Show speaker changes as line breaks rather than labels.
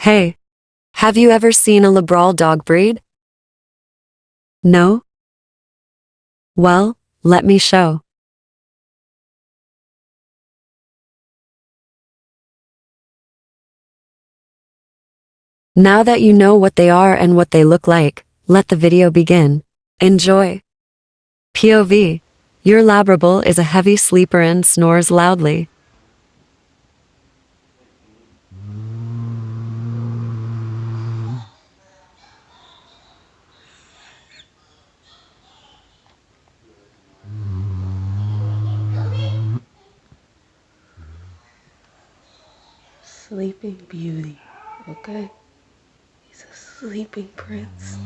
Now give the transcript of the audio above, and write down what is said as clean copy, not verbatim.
Hey, have you ever seen a Labrabull dog breed? No? Well, let me show. Now that you know what they are and what they look like, let the video begin. Enjoy. POV. Your Labrabull is a heavy sleeper and snores loudly.
Sleeping Beauty, okay? He's a sleeping prince.